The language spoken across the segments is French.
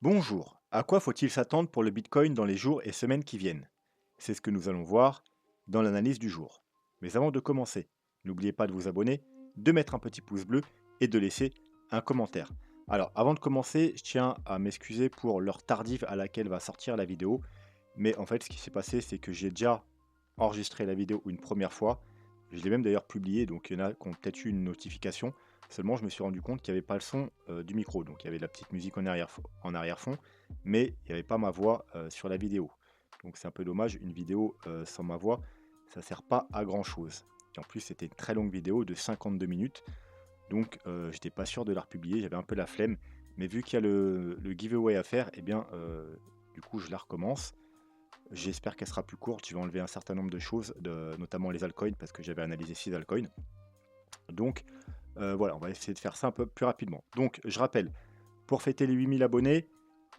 Bonjour, à quoi faut-il s'attendre pour le Bitcoin dans les jours et semaines qui viennent? C'est ce que nous allons voir dans l'analyse du jour. Mais avant de commencer, n'oubliez pas de vous abonner, de mettre un petit pouce bleu et de laisser un commentaire. Alors, avant de commencer, je tiens à m'excuser pour l'heure tardive à laquelle va sortir la vidéo. Mais en fait, ce qui s'est passé, c'est que j'ai déjà enregistré la vidéo une première fois. Je l'ai même d'ailleurs publiée, donc il y en a qui ont peut-être eu une notification. Seulement, je me suis rendu compte qu'il n'y avait pas le son du micro. Donc, il y avait de la petite musique en arrière-fond, mais il n'y avait pas ma voix sur la vidéo. Donc, c'est un peu dommage. Une vidéo sans ma voix, ça ne sert pas à grand-chose. Et en plus, c'était une très longue vidéo de 52 minutes. Donc, j'étais pas sûr de la republier. J'avais un peu la flemme. Mais vu qu'il y a le giveaway à faire, eh bien, du coup, je la recommence. J'espère qu'elle sera plus courte. Je vais enlever un certain nombre de choses, notamment les altcoins, parce que j'avais analysé 6 altcoins. Donc, voilà, on va essayer de faire ça un peu plus rapidement. Donc, je rappelle, pour fêter les 8000 abonnés,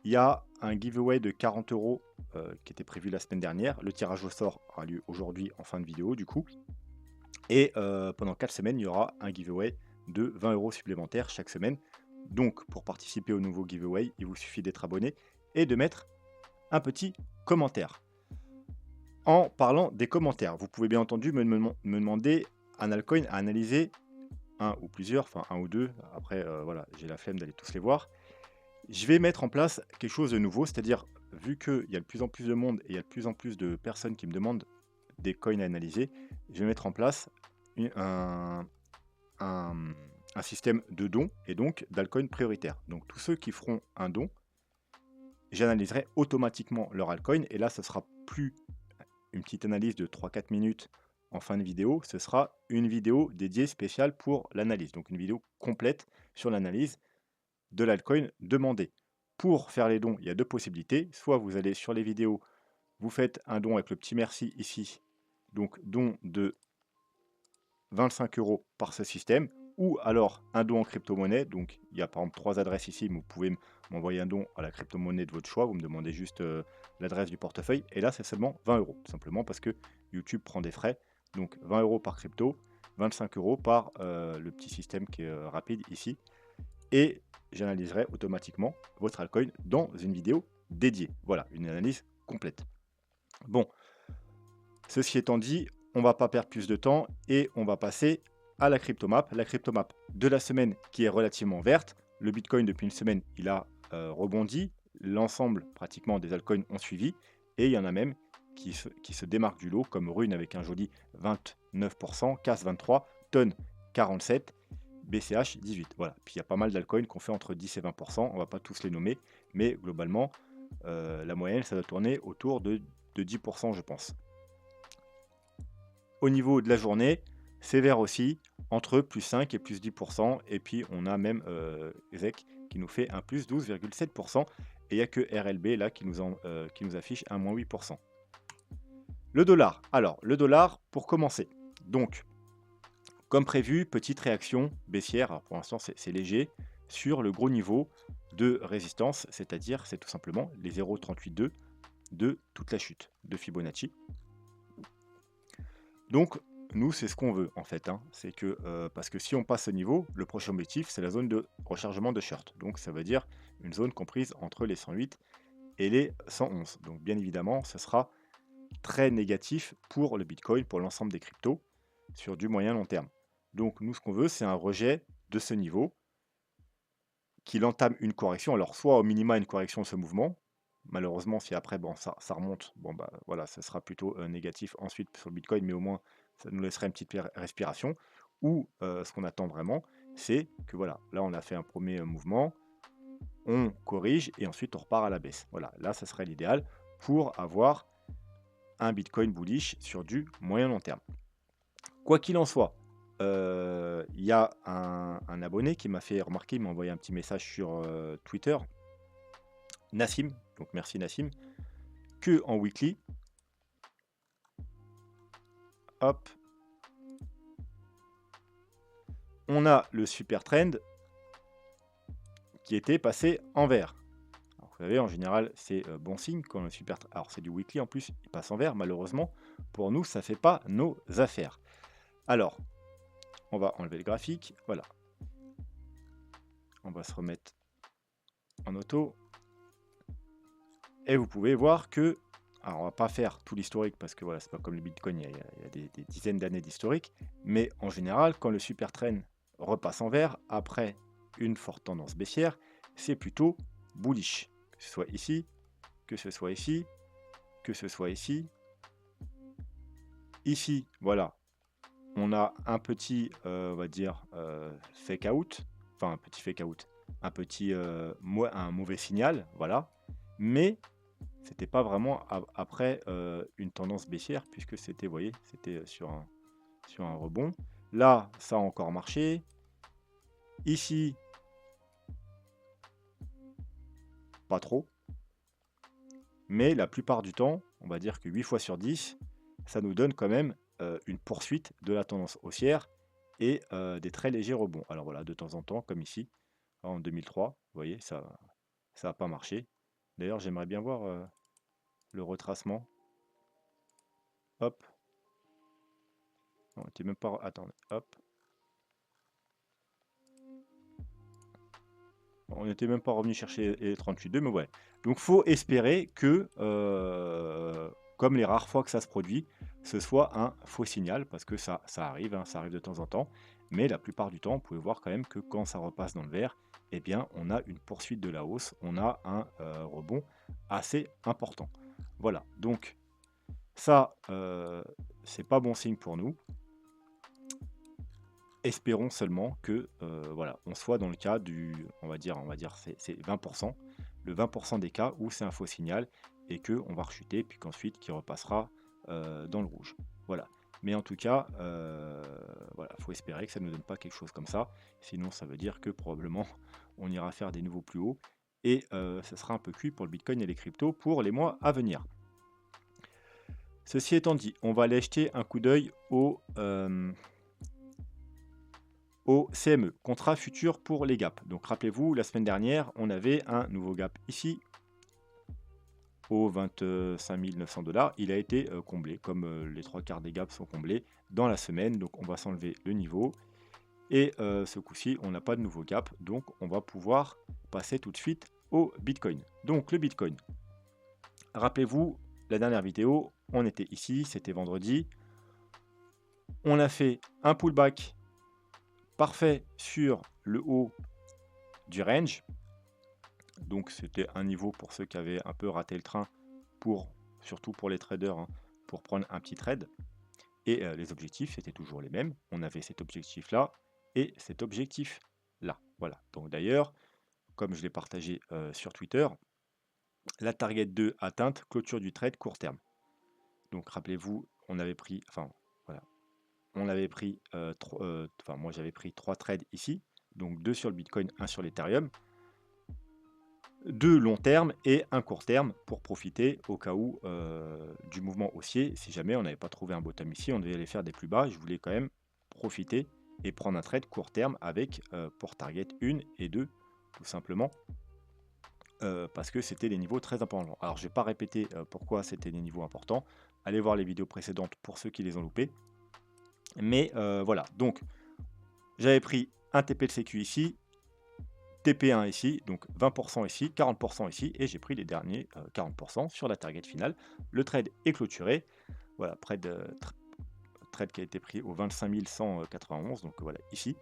il y a un giveaway de 40 euros qui était prévu la semaine dernière. Le tirage au sort aura lieu aujourd'hui en fin de vidéo, du coup. Et pendant 4 semaines, il y aura un giveaway de 20 euros supplémentaires chaque semaine. Donc, pour participer au nouveau giveaway, il vous suffit d'être abonné et de mettre un petit commentaire. En parlant des commentaires, vous pouvez bien entendu me demander un altcoin à analyser, un ou plusieurs, enfin un ou deux. Après, voilà, j'ai la flemme d'aller tous les voir. Je vais mettre en place quelque chose de nouveau, c'est-à-dire, vu qu'il y a de plus en plus de monde et il y a de plus en plus de personnes qui me demandent des coins à analyser, je vais mettre en place un, un système de dons et donc d'altcoins prioritaires. Donc tous ceux qui feront un don, j'analyserai automatiquement leur altcoin et là, ce sera plus une petite analyse de 3-4 minutes en fin de vidéo, ce sera une vidéo dédiée spéciale pour l'analyse. Donc une vidéo complète sur l'analyse de l'altcoin demandé. Pour faire les dons, il y a deux possibilités. Soit vous allez sur les vidéos, vous faites un don avec le petit merci ici, donc don de 25 euros par ce système, ou alors un don en crypto-monnaie. Donc il y a par exemple trois adresses ici, mais vous pouvez m'envoyer un don à la crypto-monnaie de votre choix. Vous me demandez juste l'adresse du portefeuille, et là c'est seulement 20 euros, tout simplement parce que YouTube prend des frais. Donc 20 euros par crypto, 25 euros par le petit système qui est rapide ici. Et j'analyserai automatiquement votre altcoin dans une vidéo dédiée. Voilà, une analyse complète. Bon, ceci étant dit, on ne va pas perdre plus de temps et on va passer à la cryptomap. La cryptomap de la semaine qui est relativement verte. Le Bitcoin depuis une semaine, il a rebondi. L'ensemble pratiquement des altcoins ont suivi. Et il y en a même qui se démarquent du lot, comme Rune avec un joli 29%, CAS 23, Tonne 47, BCH 18. Voilà. Puis il y a pas mal d'altcoins qu'on fait entre 10 et 20%. On ne va pas tous les nommer, mais globalement, la moyenne, ça doit tourner autour de 10%, je pense. Au niveau de la journée, c'est vert aussi, entre plus 5 et plus 10%. Et puis on a même EZEC qui nous fait un plus 12,7%. Et il n'y a que RLB là qui nous affiche un moins 8%. Le dollar. Alors, le dollar, pour commencer. Donc, comme prévu, petite réaction baissière. Alors, pour l'instant, c'est léger sur le gros niveau de résistance, c'est-à-dire, c'est tout simplement les 0,382 de toute la chute de Fibonacci. Donc, nous, c'est ce qu'on veut, en fait, hein. C'est que, parce que si on passe ce niveau, le prochain objectif, c'est la zone de rechargement de short. Donc, ça veut dire une zone comprise entre les 108 et les 111. Donc, bien évidemment, ce sera très négatif pour le Bitcoin, pour l'ensemble des cryptos, sur du moyen long terme. Donc, nous, ce qu'on veut, c'est un rejet de ce niveau, qu'il entame une correction. Alors, soit au minima une correction de ce mouvement. Malheureusement, si après, bon, ça remonte, bon, bah voilà, ça sera plutôt négatif ensuite sur le Bitcoin, mais au moins, ça nous laisserait une petite respiration. Ou ce qu'on attend vraiment, c'est que voilà, là, on a fait un premier mouvement, on corrige et ensuite on repart à la baisse. Voilà, là, ça serait l'idéal pour avoir un Bitcoin bullish sur du moyen long terme. Quoi qu'il en soit, il y a un abonné qui m'a fait remarquer, il m'a envoyé un petit message sur Twitter, Nassim, donc merci Nassim, que en weekly, hop, on a le super trend qui était passé en vert. Alors, vous savez, en général, c'est bon signe quand le super trend. Alors, c'est du weekly en plus, il passe en vert, malheureusement. Pour nous, ça ne fait pas nos affaires. Alors, on va enlever le graphique. Voilà. On va se remettre en auto. Et vous pouvez voir que, alors on va pas faire tout l'historique parce que voilà, c'est pas comme le Bitcoin, il y a des dizaines d'années d'historique, mais en général, quand le super trend repasse en vert, après une forte tendance baissière, c'est plutôt bullish. Que ce soit ici, que ce soit ici, que ce soit ici. Ici, voilà, on a un petit, on va dire, fake out, enfin un petit fake out, un petit, un mauvais signal, voilà. Mais c'était pas vraiment après une tendance baissière puisque c'était, vous voyez, c'était sur un rebond. Là, ça a encore marché. Ici, pas trop. Mais la plupart du temps, on va dire que 8 fois sur 10, ça nous donne quand même une poursuite de la tendance haussière et des très légers rebonds. Alors voilà, de temps en temps, comme ici, en 2003, vous voyez, ça n'a pas marché. D'ailleurs, j'aimerais bien voir le retracement. Hop, on n'était même pas... Attendez, hop. On n'était même pas revenu chercher les 38,2, mais ouais. Donc, faut espérer que, comme les rares fois que ça se produit, ce soit un faux signal, parce que ça arrive, hein, ça arrive de temps en temps. Mais la plupart du temps, vous pouvez voir quand même que quand ça repasse dans le vert, eh bien, on a une poursuite de la hausse, on a un rebond assez important. Voilà, donc ça, c'est pas bon signe pour nous. Espérons seulement que, voilà, on soit dans le cas du on va dire c'est 20, le 20 des cas où c'est un faux signal et qu'on va rechuter, puis qu'ensuite qui repassera, dans le rouge. Voilà. Mais en tout cas, voilà, faut espérer que ça ne nous donne pas quelque chose comme ça. Sinon, ça veut dire que probablement on ira faire des nouveaux plus hauts et ça sera un peu cuit pour le bitcoin et les cryptos pour les mois à venir. Ceci étant dit, on va aller jeter un coup d'œil au CME, contrat futur pour les gaps. Donc rappelez-vous, la semaine dernière, on avait un nouveau gap ici, au 25 900 $. Il a été comblé, comme les trois quarts des gaps sont comblés dans la semaine. Donc on va s'enlever le niveau. Et ce coup-ci, on n'a pas de nouveau gap. Donc on va pouvoir passer tout de suite au Bitcoin. Donc le Bitcoin. Rappelez-vous, la dernière vidéo, on était ici, c'était vendredi. On a fait un pullback parfait sur le haut du range. Donc c'était un niveau pour ceux qui avaient un peu raté le train, surtout pour les traders, hein, pour prendre un petit trade. Et les objectifs, c'était toujours les mêmes. On avait cet objectif-là et cet objectif-là. Voilà. Donc d'ailleurs, comme je l'ai partagé sur Twitter, la target 2 atteinte, clôture du trade court terme. Donc rappelez-vous, on avait pris, enfin voilà, on avait pris, moi j'avais pris 3 trades ici, donc 2 sur le Bitcoin, 1 sur l'Ethereum. 2 long terme et un court terme pour profiter au cas où du mouvement haussier. Si jamais on n'avait pas trouvé un bottom ici, on devait aller faire des plus bas. Je voulais quand même profiter et prendre un trade court terme avec pour target 1 et 2 tout simplement parce que c'était des niveaux très importants. Alors je ne vais pas répéter pourquoi c'était des niveaux importants. Allez voir les vidéos précédentes pour ceux qui les ont loupés. Mais voilà, donc j'avais pris un TP de sécu ici, TP1 ici, donc 20% ici, 40% ici, et j'ai pris les derniers 40% sur la target finale. Le trade est clôturé. Voilà, trade qui a été pris au 25 191, donc voilà, ici.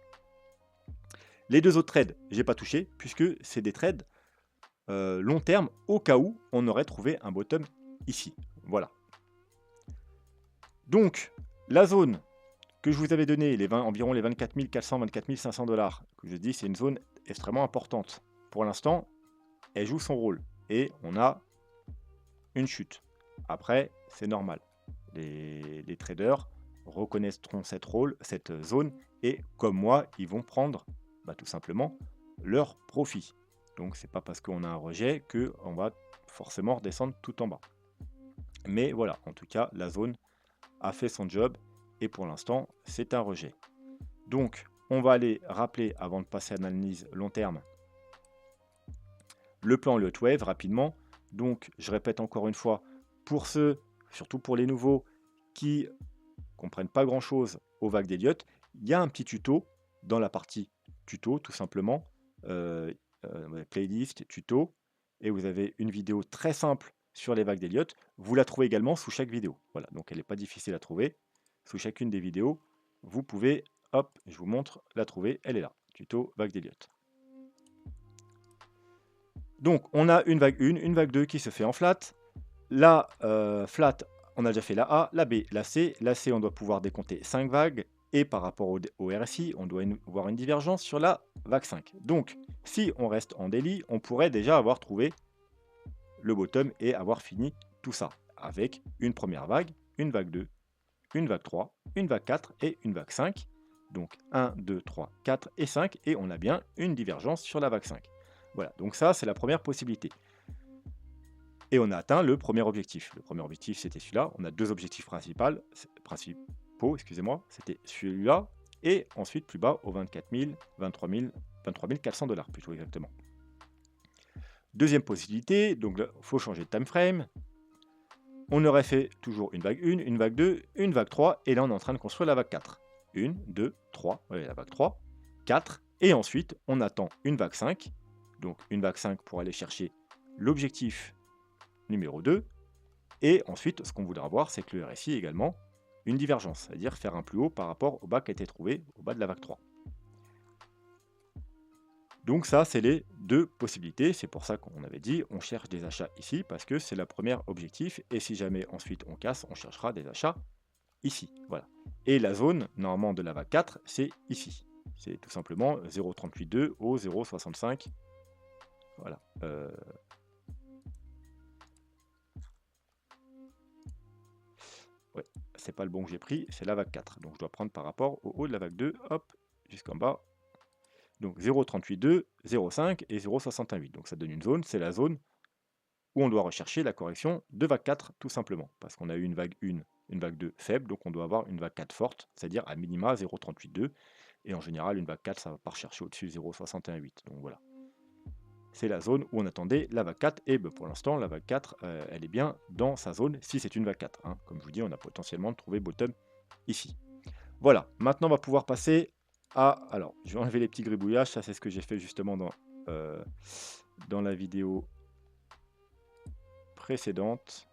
Les deux autres trades, j'ai pas touché, puisque c'est des trades long terme, au cas où on aurait trouvé un bottom ici. Voilà. Donc, la zone que je vous avais donnée, environ les 24 400, 24 500 $, que je dis, c'est une zone extrêmement importante. Pour l'instant, elle joue son rôle et on a une chute. Après, c'est normal. Les traders reconnaîtront cette zone et comme moi, ils vont prendre tout simplement leur profit. Donc c'est pas parce qu'on a un rejet qu'on va forcément redescendre tout en bas. Mais voilà, en tout cas, la zone a fait son job et pour l'instant, c'est un rejet. Donc, on va aller rappeler avant de passer à l'analyse long terme le plan Elliott Wave rapidement. Donc, je répète encore une fois, pour ceux, surtout pour les nouveaux, qui comprennent pas grand-chose aux vagues d'Elliott, il y a un petit tuto dans la partie tuto, tout simplement, playlist, tuto, et vous avez une vidéo très simple sur les vagues d'Elliott. Vous la trouvez également sous chaque vidéo. Voilà, donc elle n'est pas difficile à trouver. Sous chacune des vidéos, vous pouvez, hop, je vous montre, la trouver, elle est là, tuto vague d'Elliott. Donc on a une vague 1, une vague 2 qui se fait en flat. La flat, on a déjà fait la A, la B, la C. La C, on doit pouvoir décompter 5 vagues. Et par rapport au RSI, on doit voir une divergence sur la vague 5. Donc, si on reste en daily, on pourrait déjà avoir trouvé le bottom et avoir fini tout ça avec une première vague, une vague 2, une vague 3, une vague 4 et une vague 5. Donc 1, 2, 3, 4 et 5. Et on a bien une divergence sur la vague 5. Voilà, donc ça, c'est la première possibilité. Et on a atteint le premier objectif. Le premier objectif, c'était celui-là. On a deux objectifs principaux, excusez-moi. C'était celui-là et ensuite plus bas au 24 000, 23 400 $ plutôt exactement. Deuxième possibilité, donc il faut changer de time frame. On aurait fait toujours une vague 1, une vague 2, une vague 3 et là on est en train de construire la vague 4. 1, 2, 3, oui, la vague 3, 4 et ensuite on attend une vague 5. Donc une vague 5 pour aller chercher l'objectif numéro 2. Et ensuite, ce qu'on voudra voir, c'est que le RSI également une divergence, c'est-à-dire faire un plus haut par rapport au bas qui a été trouvé au bas de la vague 3. Donc ça, c'est les deux possibilités. C'est pour ça qu'on avait dit, on cherche des achats ici, parce que c'est le premier objectif. Et si jamais ensuite on casse, on cherchera des achats ici. Voilà. Et la zone, normalement, de la vague 4, c'est ici. C'est tout simplement 0,382 au 0,65. Voilà. Ouais, c'est pas le bon que j'ai pris, c'est la vague 4. Donc je dois prendre par rapport au haut de la vague 2, hop, jusqu'en bas. Donc 0,382, 0,5 et 0,618. Donc ça donne une zone, c'est la zone où on doit rechercher la correction de vague 4, tout simplement. Parce qu'on a eu une vague 1, une vague 2 faible, donc on doit avoir une vague 4 forte, c'est-à-dire à minima 0,382. Et en général, une vague 4, ça va pas rechercher au-dessus de 0,618. Donc voilà. C'est la zone où on attendait la vague 4. Et pour l'instant, la vague 4, elle est bien dans sa zone, si c'est une vague 4. Hein. Comme je vous dis, on a potentiellement trouvé bottom ici. Voilà, maintenant on va pouvoir passer à... Alors, je vais enlever les petits gribouillages, ça c'est ce que j'ai fait justement dans la vidéo précédente.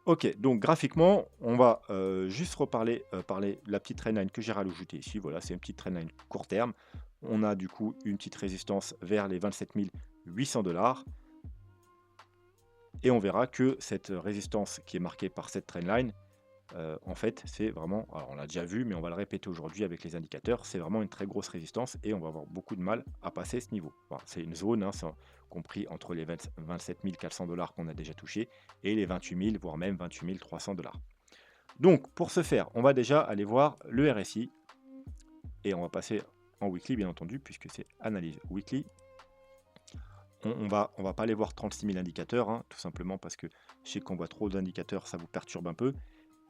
Ok, donc graphiquement, on va juste parler de la petite trendline que j'ai rajoutée ici. Voilà, c'est une petite trendline court terme. On a du coup une petite résistance vers les 27 800 $. Et on verra que cette résistance qui est marquée par cette trendline, en fait, c'est vraiment, alors on l'a déjà vu, mais on va le répéter aujourd'hui avec les indicateurs, c'est vraiment une très grosse résistance et on va avoir beaucoup de mal à passer ce niveau. Voilà, c'est une zone, hein, c'est compris entre les 27 400 $ qu'on a déjà touché et les 28 000, voire même 28 300 $. Donc, pour ce faire, on va déjà aller voir le RSI et on va passer en weekly, bien entendu, puisque c'est analyse weekly. On va pas aller voir 36 000 indicateurs, hein, tout simplement parce que je sais qu'on voit trop d'indicateurs, ça vous perturbe un peu.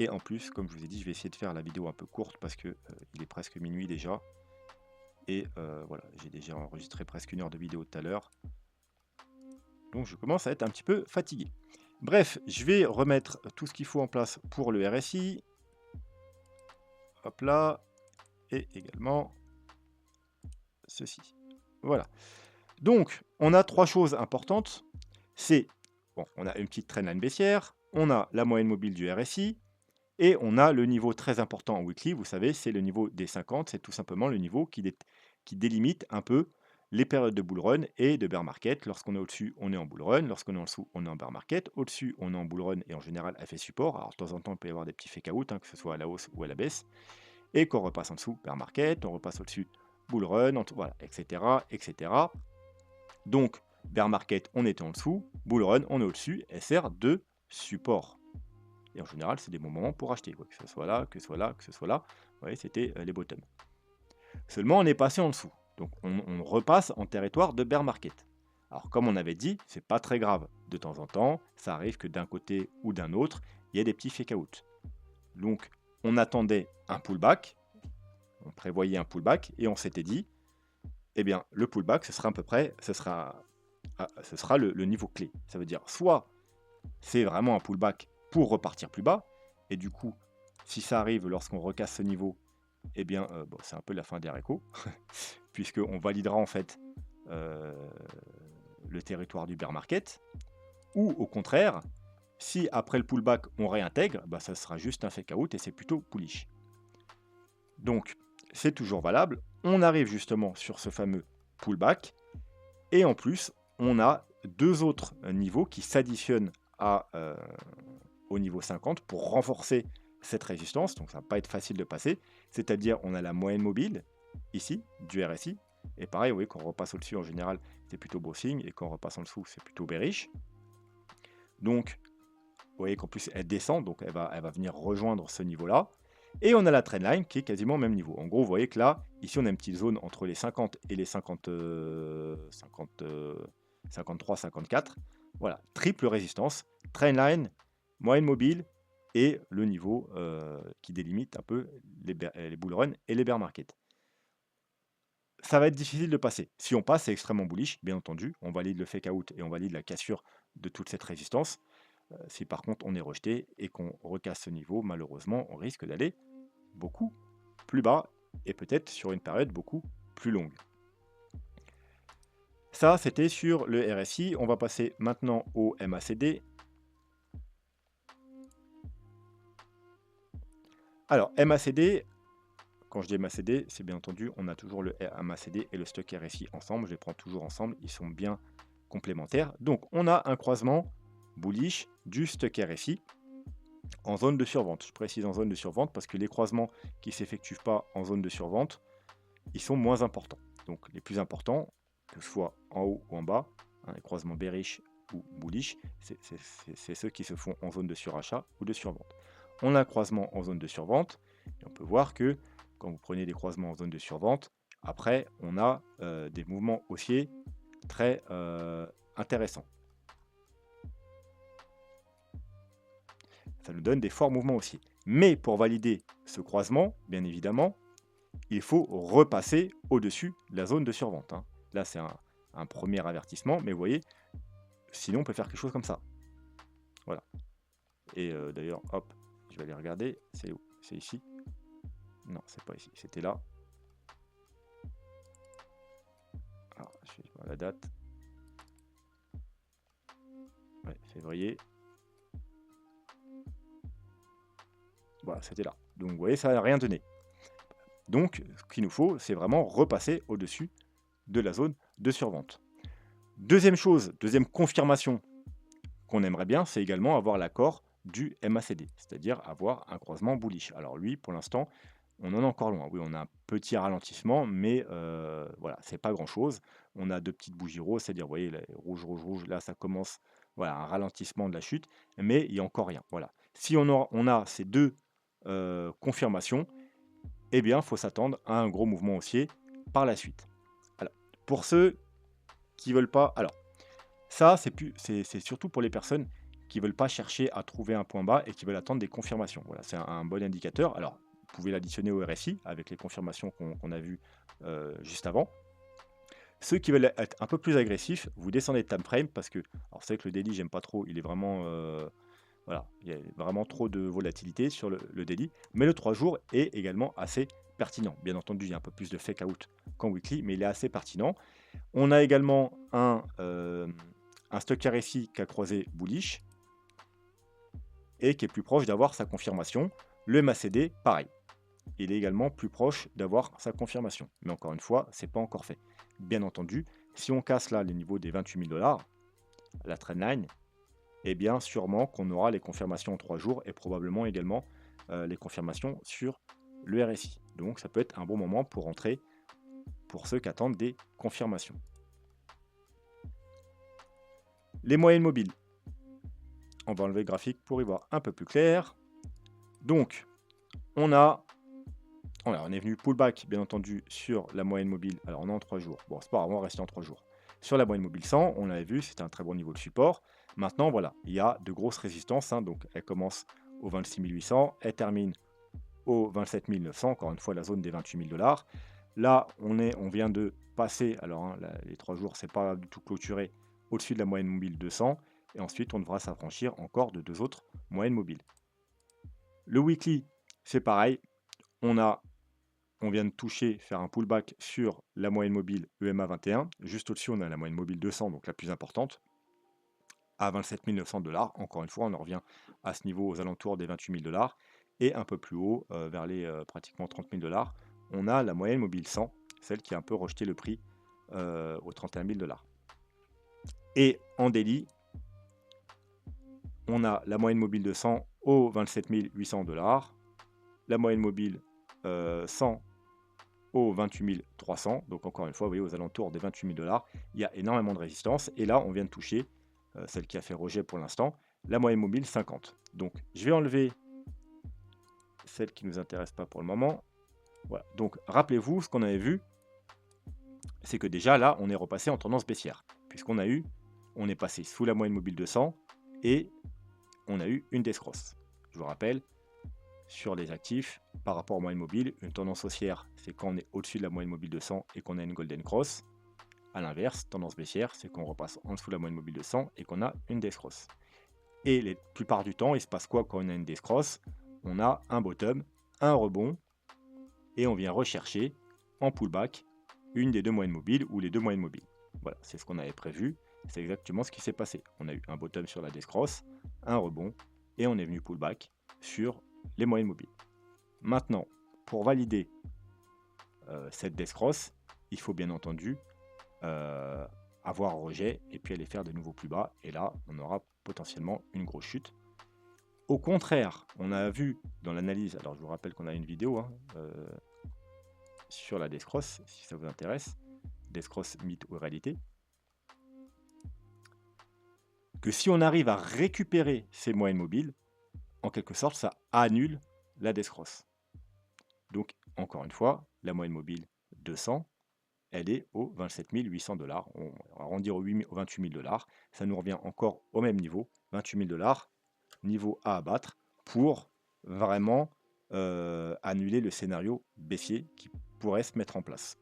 Et en plus, comme je vous ai dit, je vais essayer de faire la vidéo un peu courte parce que il est presque minuit déjà. Et voilà, j'ai déjà enregistré presque 1 heure de vidéo tout à l'heure. Donc je commence à être un petit peu fatigué. Bref, je vais remettre tout ce qu'il faut en place pour le RSI. Hop là. Et également ceci. Voilà. Donc, on a trois choses importantes. C'est, bon, on a une petite trendline baissière, on a la moyenne mobile du RSI, et on a le niveau très important en weekly, vous savez, c'est le niveau des 50, c'est tout simplement le niveau qui délimite un peu les périodes de bull run et de bear market. Lorsqu'on est au-dessus, on est en bull run, lorsqu'on est en dessous, on est en bear market. Au-dessus, on est en bull run et en général, elle fait support. Alors, de temps en temps, il peut y avoir des petits fake out, hein, que ce soit à la hausse ou à la baisse. Et qu'on repasse en dessous, bear market, on repasse au-dessus, bull run, voilà, etc., etc. Donc, bear market, on était en dessous, bull run, on est au-dessus, elle sert de support. Et en général, c'est des bons moments pour acheter, quoi. Que ce soit là, que ce soit là, que ce soit là. Vous voyez, c'était les bottoms. Seulement, on est passé en dessous. Donc, on repasse en territoire de bear market. Alors, comme on avait dit, c'est pas très grave. De temps en temps, ça arrive que d'un côté ou d'un autre, il y a des petits fake out. Donc, on attendait un pullback, on prévoyait un pullback, et on s'était dit, eh bien, le pullback, ce sera à peu près, ce sera le niveau clé. Ça veut dire, soit c'est vraiment un pullback pour repartir plus bas, et du coup, si ça arrive lorsqu'on recasse ce niveau, eh bien, bon, c'est un peu la fin des haricots, puisqu'on validera en fait euh, le territoire du bear market, ou au contraire, si après le pullback on réintègre, bah, ça sera juste un fake out et c'est plutôt bullish. Donc, c'est toujours valable. On arrive justement sur ce fameux pullback. Et en plus, on a deux autres niveaux qui s'additionnent au niveau 50 pour renforcer cette résistance. Donc, ça ne va pas être facile de passer. C'est-à-dire, on a la moyenne mobile, ici, du RSI. Et pareil, vous voyez, quand on repasse au-dessus, en général, c'est plutôt beau signe. Et quand on repasse en dessous, c'est plutôt bearish. Donc, vous voyez qu'en plus, elle descend. Donc, elle va venir rejoindre ce niveau-là. Et on a la trendline qui est quasiment au même niveau. En gros, vous voyez que là, ici, on a une petite zone entre les 50 et les 53, 54. Voilà, triple résistance, trendline, moyenne mobile et le niveau qui délimite un peu les bull run et les bear market. Ça va être difficile de passer. Si on passe, c'est extrêmement bullish, bien entendu. On valide le fake out et on valide la cassure de toute cette résistance. Si par contre on est rejeté et qu'on recasse ce niveau, malheureusement, on risque d'aller beaucoup plus bas et peut-être sur une période beaucoup plus longue. Ça, c'était sur le RSI. On va passer maintenant au MACD. Alors, MACD, quand je dis MACD, c'est bien entendu, on a toujours le MACD et le stock RSI ensemble. Je les prends toujours ensemble, ils sont bien complémentaires. Donc, on a un croisement bullish du stock RSI en zone de survente. Je précise en zone de survente parce que les croisements qui ne s'effectuent pas en zone de survente, ils sont moins importants. Donc les plus importants, que ce soit en haut ou en bas, hein, les croisements bearish ou bullish, c'est ceux qui se font en zone de surachat ou de survente. On a un croisement en zone de survente, et on peut voir que quand vous prenez des croisements en zone de survente, après on a des mouvements haussiers très intéressants. Ça nous donne des forts mouvements haussiers. Mais pour valider ce croisement, bien évidemment, il faut repasser au-dessus de la zone de survente. Hein. Là, c'est un premier avertissement, mais vous voyez, sinon on peut faire quelque chose comme ça. Voilà. Et d'ailleurs, hop, je vais aller regarder. C'est où? C'est ici? Non, c'est pas ici. C'était là. Alors, je vais voir la date. Ouais, février. Voilà, c'était là. Donc, vous voyez, ça n'a rien donné. Donc, ce qu'il nous faut, c'est vraiment repasser au-dessus de la zone de survente. Deuxième chose, deuxième confirmation qu'on aimerait bien, c'est également avoir l'accord du MACD, c'est-à-dire avoir un croisement bullish. Alors lui, pour l'instant, on en est encore loin. Oui, on a un petit ralentissement, mais voilà, c'est pas grand-chose. On a deux petites bougies roses, c'est-à-dire, vous voyez, là, rouge, rouge, rouge, là, ça commence, voilà, un ralentissement de la chute, mais il n'y a encore rien. Voilà. Si on a ces deux confirmations, eh bien, il faut s'attendre à un gros mouvement haussier par la suite. Alors, pour ceux qui veulent pas... Alors, ça, c'est surtout pour les personnes qui veulent pas chercher à trouver un point bas et qui veulent attendre des confirmations. Voilà, c'est un bon indicateur. Alors, vous pouvez l'additionner au RSI avec les confirmations qu'on a vues juste avant. Ceux qui veulent être un peu plus agressifs, vous descendez de time frame parce que, alors c'est vrai que le daily, j'aime pas trop, il est vraiment, voilà, il y a vraiment trop de volatilité sur le daily, mais le 3 jours est également assez pertinent. Bien entendu, il y a un peu plus de fake out qu'en weekly, mais il est assez pertinent. On a également un stock RSI qui a croisé bullish et qui est plus proche d'avoir sa confirmation. Le MACD, pareil. Il est également plus proche d'avoir sa confirmation. Mais encore une fois, ce n'est pas encore fait. Bien entendu, si on casse là les niveaux des 28 000 $, la trendline, eh bien sûrement qu'on aura les confirmations en 3 jours et probablement également les confirmations sur le RSI. Donc ça peut être un bon moment pour entrer pour ceux qui attendent des confirmations. Les moyennes mobiles. On va enlever le graphique pour y voir un peu plus clair. Donc, on est venu pullback, bien entendu, sur la moyenne mobile. Alors, on est en 3 jours. Bon, c'est pas grave, on va rester en 3 jours. Sur la moyenne mobile 100, on l'avait vu, c'était un très bon niveau de support. Maintenant, voilà, il y a de grosses résistances. Hein, donc, elle commence au 26 800, elle termine au 27 900, encore une fois, la zone des 28 000 $. Là, on vient de passer, alors hein, les 3 jours, c'est pas du tout clôturé, au-dessus de la moyenne mobile 200. Et ensuite, on devra s'affranchir encore de deux autres moyennes mobiles. Le weekly, c'est pareil. On a on vient de toucher, faire un pullback sur la moyenne mobile EMA 21. Juste au-dessus, on a la moyenne mobile 200, donc la plus importante, à 27 900 $. Encore une fois, on en revient à ce niveau aux alentours des 28 000 $. Et un peu plus haut, vers les pratiquement 30 000 $, on a la moyenne mobile 100, celle qui a un peu rejeté le prix aux 31 000 $. Et en daily, on a la moyenne mobile de 100 aux 27 800 $, la moyenne mobile 100 aux 28 300, donc encore une fois, vous voyez, aux alentours des 28 000 $, il y a énormément de résistance, et là, on vient de toucher, celle qui a fait rejet pour l'instant, la moyenne mobile 50. Donc, je vais enlever celle qui ne nous intéresse pas pour le moment. Voilà, donc rappelez-vous, ce qu'on avait vu, c'est que déjà, là, on est repassé en tendance baissière, puisqu'on a eu, on est passé sous la moyenne mobile de 100, et on a eu une descrosse. Je vous rappelle, sur les actifs, par rapport aux moyennes mobiles, une tendance haussière, c'est quand on est au-dessus de la moyenne mobile de 100 et qu'on a une golden cross. A l'inverse, tendance baissière, c'est qu'on repasse en dessous de la moyenne mobile de 100 et qu'on a une descross. Et la plupart du temps, il se passe quoi quand on a une descross? On a un bottom, un rebond, et on vient rechercher en pullback une des deux moyennes mobiles ou les deux moyennes mobiles. Voilà, c'est ce qu'on avait prévu, c'est exactement ce qui s'est passé. On a eu un bottom sur la descross, un rebond, et on est venu pullback sur les moyennes mobiles. Maintenant, pour valider cette descross, il faut bien entendu avoir un rejet et puis aller faire de nouveaux plus bas. Et là, on aura potentiellement une grosse chute. Au contraire, on a vu dans l'analyse, alors je vous rappelle qu'on a une vidéo sur la descross, si ça vous intéresse, descross mythe ou réalité, que si on arrive à récupérer ces moyennes mobiles, en quelque sorte, ça annule la descross. Donc, encore une fois, la moyenne mobile 200, elle est aux 27 800 $. On va arrondir aux 28 000 $. Ça nous revient encore au même niveau, 28 000 $, niveau à abattre, pour vraiment annuler le scénario baissier qui pourrait se mettre en place.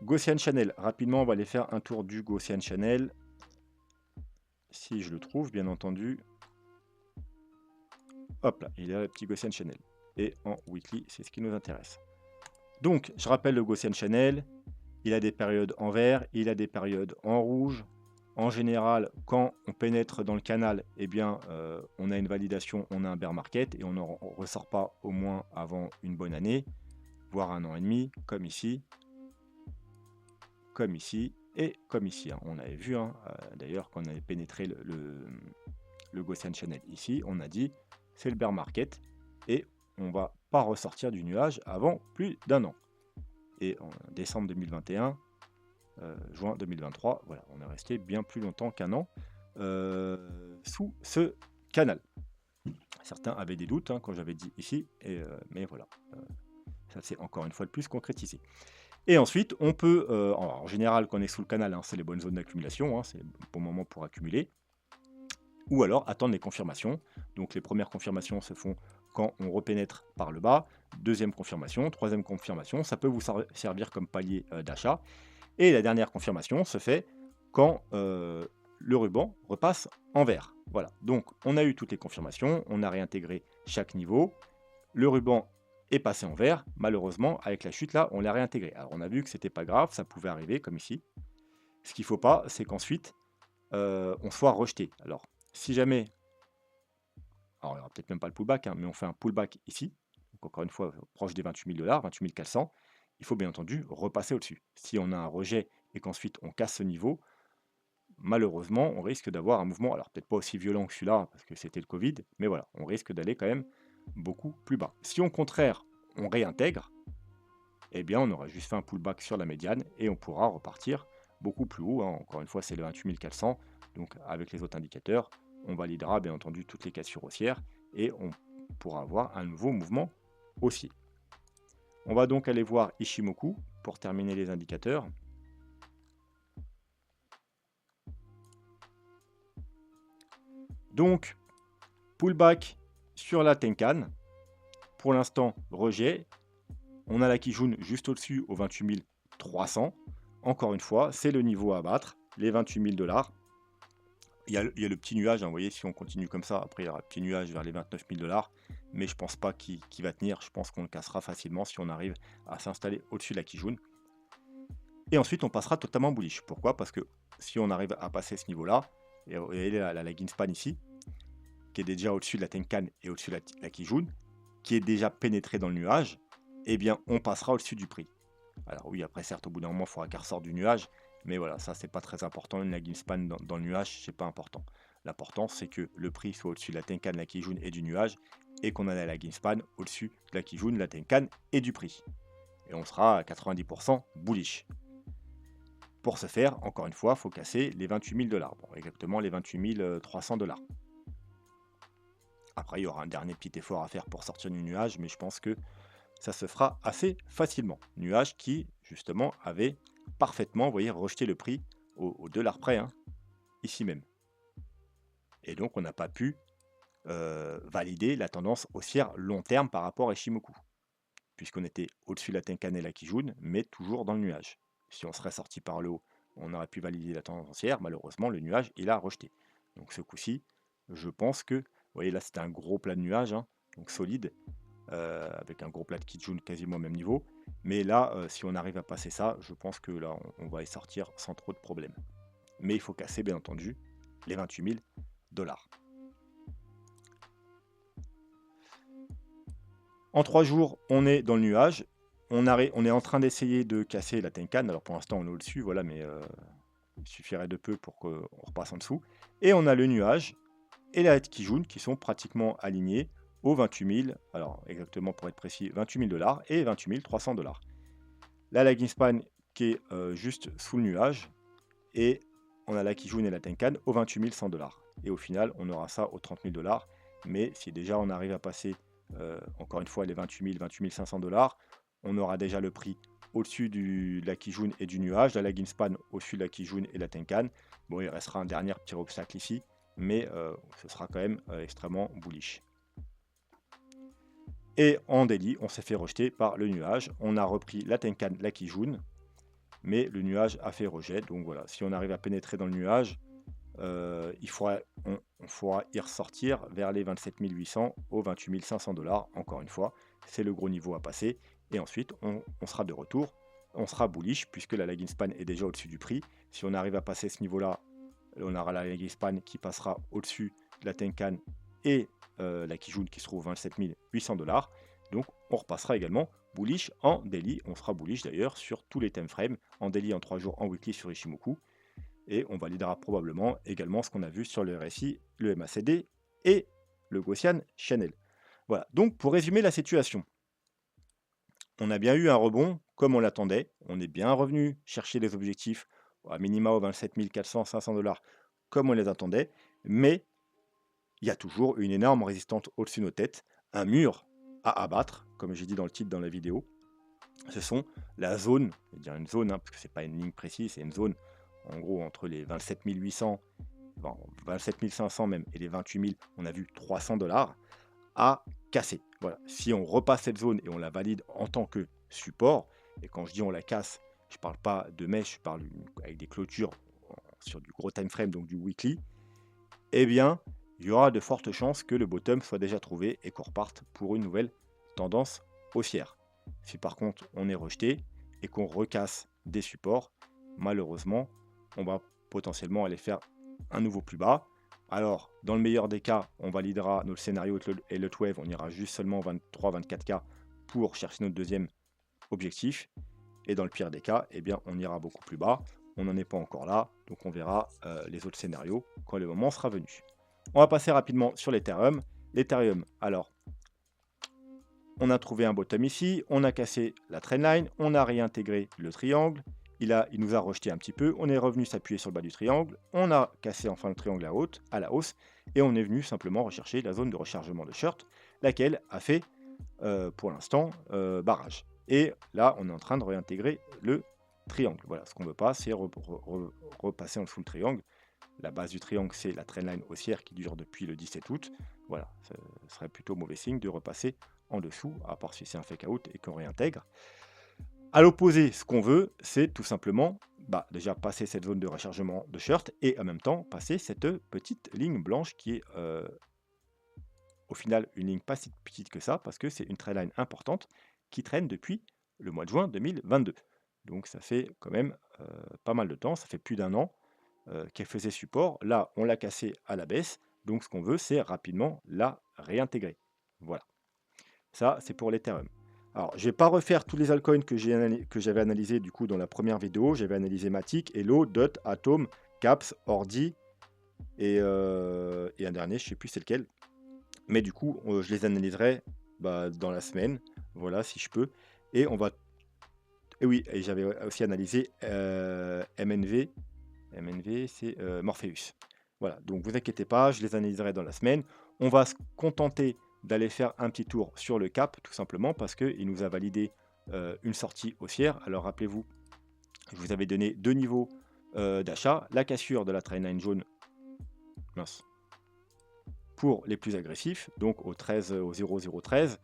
Gaussian Channel, rapidement, on va aller faire un tour du Gaussian Channel. Si je le trouve, bien entendu. Hop là, il y a le petit Gaussian Channel. Et en weekly, c'est ce qui nous intéresse. Donc, je rappelle le Gaussian Channel, il a des périodes en vert, il a des périodes en rouge. En général, quand on pénètre dans le canal, eh bien, on a une validation, on a un bear market et on ne ressort pas au moins avant une bonne année, voire un an et demi, comme ici et comme ici. On avait vu, d'ailleurs, quand on avait pénétré le Gaussian Channel ici, on a dit c'est le bear market et on ne va pas ressortir du nuage avant plus d'un an. Et en décembre 2021, juin 2023, voilà, on est resté bien plus longtemps qu'un an sous ce canal. Certains avaient des doutes quand j'avais dit ici, mais voilà, ça s'est encore une fois de plus concrétisé. Et ensuite, on peut, en général, quand on est sous le canal, c'est les bonnes zones d'accumulation, c'est le bon moment pour accumuler, ou alors attendre les confirmations. Donc les premières confirmations se font quand on repénètre par le bas, deuxième confirmation, troisième confirmation, ça peut vous servir comme palier d'achat. Et la dernière confirmation se fait quand le ruban repasse en vert. Voilà, donc on a eu toutes les confirmations, on a réintégré chaque niveau, le ruban est passé en vert, malheureusement avec la chute là on l'a réintégré. Alors on a vu que c'était pas grave, ça pouvait arriver comme ici. Ce qu'il ne faut pas, c'est qu'ensuite on soit rejeté. Alors si jamais, alors il n'y aura peut-être même pas le pullback, mais on fait un pullback ici, donc encore une fois proche des 28 000 $, 28 400, il faut bien entendu repasser au-dessus. Si on a un rejet et qu'ensuite on casse ce niveau, malheureusement, on risque d'avoir un mouvement, alors peut-être pas aussi violent que celui-là, parce que c'était le Covid, mais voilà, on risque d'aller quand même beaucoup plus bas. Si au contraire, on réintègre, eh bien, on aura juste fait un pullback sur la médiane et on pourra repartir beaucoup plus haut. Encore une fois, c'est le 28 400, donc avec les autres indicateurs, on validera bien entendu toutes les cassures haussières et on pourra avoir un nouveau mouvement haussier. On va donc aller voir Ichimoku pour terminer les indicateurs. Donc, pullback sur la Tenkan. Pour l'instant, rejet. On a la Kijun juste au-dessus aux 28 300. Encore une fois, c'est le niveau à battre, les 28 000 $. Il y a le petit nuage, hein, vous voyez, si on continue comme ça, après il y aura un petit nuage vers les 29 000 $, mais je pense pas qu'il va tenir. Je pense qu'on le cassera facilement si on arrive à s'installer au-dessus de la Kijun. Et ensuite, on passera totalement bullish. Pourquoi? Parce que si on arrive à passer ce niveau-là, et vous voyez la Ginspan ici, qui est déjà au-dessus de la Tenkan et au-dessus de la Kijun, qui est déjà pénétré dans le nuage, eh bien, on passera au-dessus du prix. Alors oui, après, certes, au bout d'un moment, il faudra qu'elle ressorte du nuage, mais voilà, ça, c'est pas très important. Une lagging span dans le nuage, c'est pas important. L'important, c'est que le prix soit au-dessus de la Tenkan, de la Kijun et du nuage, et qu'on a la lagging span au-dessus de la Kijun, de la Tenkan et du prix. Et on sera à 90% bullish. Pour ce faire, encore une fois, il faut casser les 28 000 $. Bon, exactement les 28 300 $. Après, il y aura un dernier petit effort à faire pour sortir du nuage, mais je pense que ça se fera assez facilement. Nuage qui, justement, avait parfaitement, vous voyez, rejeté le prix au dollar près, hein, ici même. Et donc, on n'a pas pu valider la tendance haussière long terme par rapport à Ishimoku, puisqu'on était au-dessus de la Tenkan et la Kijun, mais toujours dans le nuage. Si on serait sorti par le haut, on aurait pu valider la tendance haussière. Malheureusement, le nuage, il a rejeté. Donc ce coup-ci, je pense que, vous voyez là, c'était un gros plat de nuage, hein, donc solide, avec un gros plat de Kijun quasiment au même niveau. Mais là, si on arrive à passer ça, je pense que là, on va y sortir sans trop de problèmes. Mais il faut casser, bien entendu, les 28 000 $. En 3 jours, on est dans le nuage. On est en train d'essayer de casser la Tenkan. Alors pour l'instant, on est au-dessus, voilà, mais il suffirait de peu pour qu'on repasse en dessous. Et on a le nuage et la Kijun qui sont pratiquement alignés aux 28 000, alors exactement pour être précis, 28 000 $ et 28 300 $. La lagging span qui est juste sous le nuage, et on a la Kijun et la Tenkan aux 28 100 $. Et au final, on aura ça aux 30 000 $. Mais si déjà on arrive à passer, encore une fois, les 28 000, 28 500 $, on aura déjà le prix au-dessus de la Kijun et du nuage, la lagging span au-dessus de la Kijun et la Tenkan. Bon, il restera un dernier petit obstacle ici, mais ce sera quand même extrêmement bullish. Et en daily, on s'est fait rejeter par le nuage. On a repris la Tenkan, la Kijun, mais le nuage a fait rejet. Donc voilà, si on arrive à pénétrer dans le nuage, on pourra y ressortir vers les 27 800 aux 28 500 $. Encore une fois, c'est le gros niveau à passer. Et ensuite, on sera de retour. On sera bullish puisque la lagging span est déjà au-dessus du prix. Si on arrive à passer ce niveau-là, on aura la lagging span qui passera au-dessus de la Tenkan et la Kijun qui se trouve 27 800 $. Donc on repassera également bullish en daily. On sera bullish d'ailleurs sur tous les time frames, en daily, en 3 jours, en weekly sur Ishimoku. Et on validera probablement également ce qu'on a vu sur le RSI, le MACD et le Gaussian Channel. Voilà, donc pour résumer la situation, on a bien eu un rebond comme on l'attendait, on est bien revenu chercher les objectifs à minima aux 27 400, 500 $, comme on les attendait, mais il y a toujours une énorme résistance au-dessus de nos têtes, un mur à abattre, comme j'ai dit dans le titre dans la vidéo. Ce sont la zone, je vais dire une zone, hein, parce que c'est pas une ligne précise, c'est une zone en gros entre les 27 800, bon, 27 500 même, et les 28 000, on a vu 300 $ à casser. Voilà. Si on repasse cette zone et on la valide en tant que support, et quand je dis on la casse, je ne parle pas de mèche, je parle avec des clôtures sur du gros time frame, donc du weekly, eh bien, il y aura de fortes chances que le bottom soit déjà trouvé et qu'on reparte pour une nouvelle tendance haussière. Si par contre on est rejeté et qu'on recasse des supports, malheureusement, on va potentiellement aller faire un nouveau plus bas. Alors, dans le meilleur des cas, on validera notre scénario et le wave, on ira juste seulement 23-24K pour chercher notre deuxième objectif. Et dans le pire des cas, eh bien, on ira beaucoup plus bas. On n'en est pas encore là, donc on verra les autres scénarios quand le moment sera venu. On va passer rapidement sur l'Ethereum. L'Ethereum, alors, on a trouvé un bottom ici, on a cassé la trendline, on a réintégré le triangle, il nous a rejeté un petit peu, on est revenu s'appuyer sur le bas du triangle, on a cassé enfin le triangle à la hausse, et on est venu simplement rechercher la zone de rechargement de short, laquelle a fait, pour l'instant, barrage. Et là, on est en train de réintégrer le triangle. Voilà, ce qu'on ne veut pas, c'est repasser en dessous le triangle. La base du triangle, c'est la trendline haussière qui dure depuis le 17 août. Voilà, ce serait plutôt mauvais signe de repasser en dessous, à part si c'est un fake out et qu'on réintègre. À l'opposé, ce qu'on veut, c'est tout simplement bah, déjà passer cette zone de rechargement de shirt et en même temps passer cette petite ligne blanche qui est au final une ligne pas si petite que ça parce que c'est une trendline importante qui traîne depuis le mois de juin 2022. Donc ça fait quand même pas mal de temps, ça fait plus d'un an qu'elle faisait support. Là, on l'a cassée à la baisse, donc ce qu'on veut, c'est rapidement la réintégrer. Voilà, ça c'est pour l'Ethereum. Alors, je vais pas refaire tous les altcoins que j'avais analysés du coup dans la première vidéo. J'avais analysé Matic, Elo, Dot, Atom, Caps, Ordi et un dernier, je sais plus c'est lequel. Mais du coup, je les analyserai bah, dans la semaine, voilà, si je peux. Et on va. Et oui, et j'avais aussi analysé MNV. MNV, c'est Morpheus. Voilà, donc vous inquiétez pas, je les analyserai dans la semaine. On va se contenter d'aller faire un petit tour sur le cap, tout simplement, parce qu'il nous a validé une sortie haussière. Alors rappelez-vous, je vous avais donné deux niveaux d'achat, la cassure de la trendline jaune, mince, pour les plus agressifs, donc au 13, au 0013,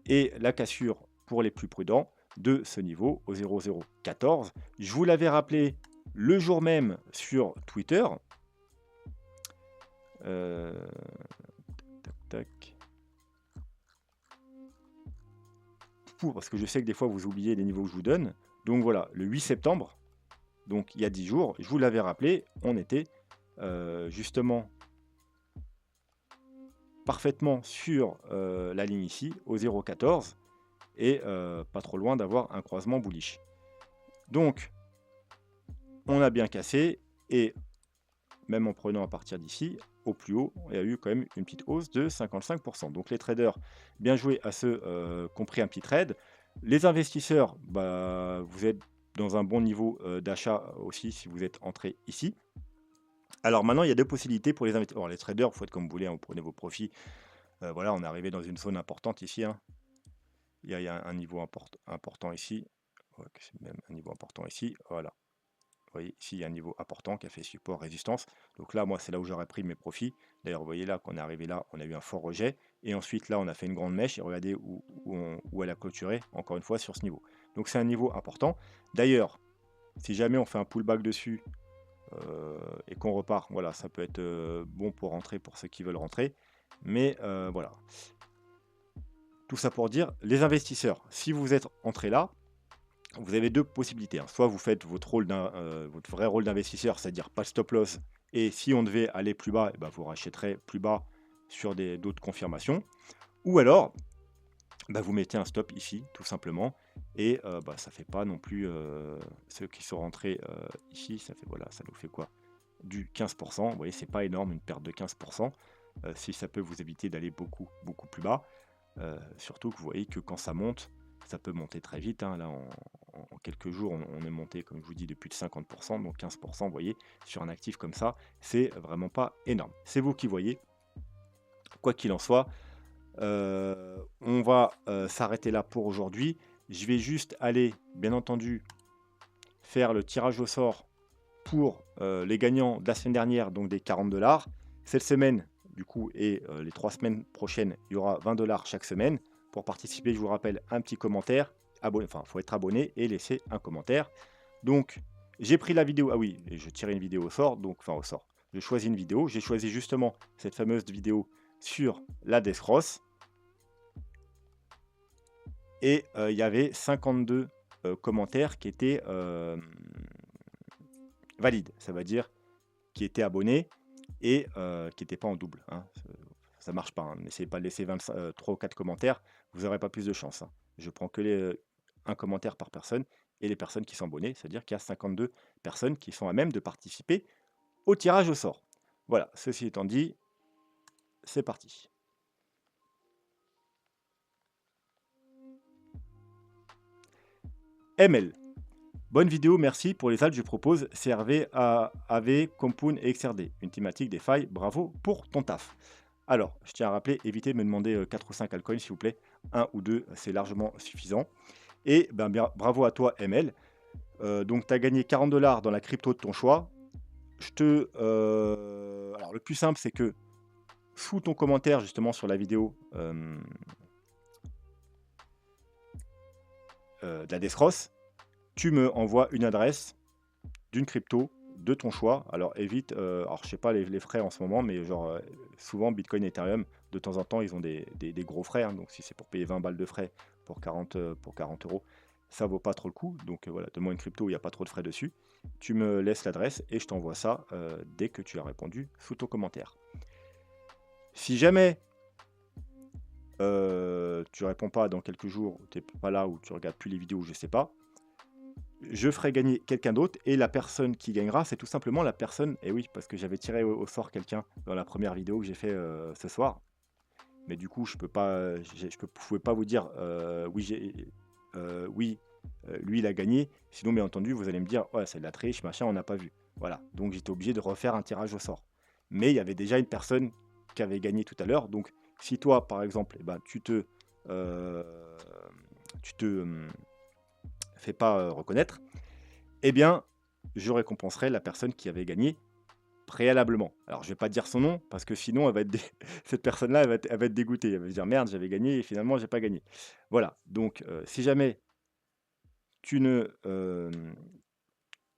et la cassure pour les plus prudents de ce niveau au 0014. Je vous l'avais rappelé le jour même sur Twitter. Tac, tac. Parce que je sais que des fois vous oubliez les niveaux que je vous donne. Donc voilà, le 8 septembre, donc il y a 10 jours, je vous l'avais rappelé, on était justement parfaitement sur la ligne ici, au 0,14, et pas trop loin d'avoir un croisement bullish. Donc, on a bien cassé, et même en prenant à partir d'ici, au plus haut, il y a eu quand même une petite hausse de 55%. Donc les traders, bien joué à ceux qui ont pris un petit trade. Les investisseurs, bah, vous êtes dans un bon niveau d'achat aussi si vous êtes entré ici. Alors maintenant, il y a deux possibilités pour les investisseurs. Les traders, vous faites comme vous voulez, hein, vous prenez vos profits. Voilà, on est arrivé dans une zone importante ici. Hein. Il y a un niveau important ici. Ouais, c'est même un niveau important ici. Voilà. Vous voyez, ici, il y a un niveau important qui a fait support, résistance. Donc là, moi, c'est là où j'aurais pris mes profits. D'ailleurs, vous voyez là, qu'on est arrivé là, on a eu un fort rejet. Et ensuite, là, on a fait une grande mèche. Et regardez où elle a clôturé, encore une fois, sur ce niveau. Donc, c'est un niveau important. D'ailleurs, si jamais on fait un pullback dessus et qu'on repart, voilà, ça peut être bon pour rentrer, pour ceux qui veulent rentrer. Mais voilà. Tout ça pour dire, les investisseurs, si vous êtes entrés là, vous avez deux possibilités. Hein. Soit vous faites votre vrai rôle d'investisseur, c'est-à-dire pas de stop loss, et si on devait aller plus bas, eh ben, vous rachèterez plus bas sur d'autres confirmations. Ou alors, bah, vous mettez un stop ici, tout simplement, et bah, ça fait pas non plus ceux qui sont rentrés ici, ça fait voilà, ça nous fait quoi? Du 15%. Vous voyez, c'est pas énorme, une perte de 15%. Si ça peut vous éviter d'aller beaucoup plus bas, surtout que vous voyez que quand ça monte, ça peut monter très vite. Hein. Là, en quelques jours, on est monté, comme je vous dis, de plus de 50%, donc 15%, vous voyez, sur un actif comme ça, c'est vraiment pas énorme. C'est vous qui voyez. Quoi qu'il en soit, on va s'arrêter là pour aujourd'hui. Je vais juste aller, bien entendu, faire le tirage au sort pour les gagnants de la semaine dernière, donc des 40$. Cette semaine, du coup, et les 3 semaines prochaines, il y aura 20$ chaque semaine. Pour participer, je vous rappelle, un petit commentaire. Il faut être abonné et laisser un commentaire. Donc, j'ai pris la vidéo. Ah oui, et je tirais une vidéo au sort. Donc, enfin, au sort. Je choisis une vidéo. J'ai choisi justement cette fameuse vidéo sur la Death Cross. Et il y avait 52 commentaires qui étaient valides. Ça veut dire qui étaient abonnés et qui n'étaient pas en double. Hein. Ça marche pas. Hein. N'essayez pas de laisser 3 ou 4 commentaires, vous n'aurez pas plus de chance. Hein. Je prends que un commentaire par personne et les personnes qui sont abonnées, c'est-à-dire qu'il y a 52 personnes qui sont à même de participer au tirage au sort. Voilà, ceci étant dit, c'est parti. ML. Bonne vidéo, merci pour les alts. Je propose CRV, AV, Compound et XRD. Une thématique des failles, bravo pour ton taf. Alors, je tiens à rappeler, évitez de me demander 4 ou 5 altcoins, s'il vous plaît. 1 ou 2, c'est largement suffisant. Et ben, bien, bravo à toi, ML. Donc, tu as gagné 40$ dans la crypto de ton choix. Alors, le plus simple, c'est que sous ton commentaire, justement, sur la vidéo de la Death Cross, tu me envoies une adresse d'une crypto de ton choix. Alors évite, alors je sais pas les frais en ce moment, mais genre souvent Bitcoin et Ethereum, de temps en temps, ils ont des gros frais, hein. Donc si c'est pour payer 20 balles de frais pour 40 euros, ça vaut pas trop le coup. Donc voilà, donne-moi une crypto où il n'y a pas trop de frais dessus. Tu me laisses l'adresse et je t'envoie ça dès que tu as répondu sous ton commentaire. Si jamais tu réponds pas dans quelques jours, tu n'es pas là ou tu regardes plus les vidéos, je sais pas, je ferai gagner quelqu'un d'autre et la personne qui gagnera, c'est tout simplement la personne, et oui, parce que j'avais tiré au sort quelqu'un dans la première vidéo que j'ai fait ce soir, mais du coup, je peux pas, pouvais pas vous dire oui, oui, lui il a gagné, sinon, bien entendu, vous allez me dire ouais, c'est de la triche, machin, on n'a pas vu. Voilà, donc j'étais obligé de refaire un tirage au sort. Mais il y avait déjà une personne qui avait gagné tout à l'heure, donc si toi, par exemple, eh ben, euh, tu te fais pas reconnaître, eh bien, je récompenserai la personne qui avait gagné préalablement. Alors, je vais pas dire son nom parce que sinon, elle va être cette personne-là, elle va être dégoûtée. Elle va se dire merde, j'avais gagné et finalement, j'ai pas gagné. Voilà. Donc, si jamais tu ne,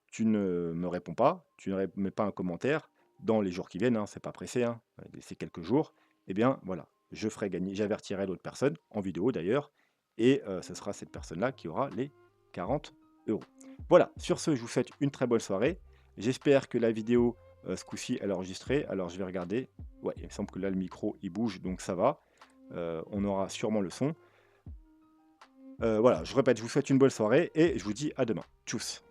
tu ne me réponds pas, tu ne mets pas un commentaire dans les jours qui viennent, hein, c'est pas pressé, hein, c'est quelques jours, eh bien voilà, je ferai gagner, j'avertirai l'autre personne, en vidéo d'ailleurs, et ce sera cette personne-là qui aura les 40 euros. Voilà, sur ce, je vous souhaite une très bonne soirée. J'espère que la vidéo, ce coup-ci, elle est enregistrée. Alors je vais regarder. Ouais, il me semble que là, le micro, il bouge, donc ça va. On aura sûrement le son. Voilà, je répète, je vous souhaite une bonne soirée et je vous dis à demain. Tchuss.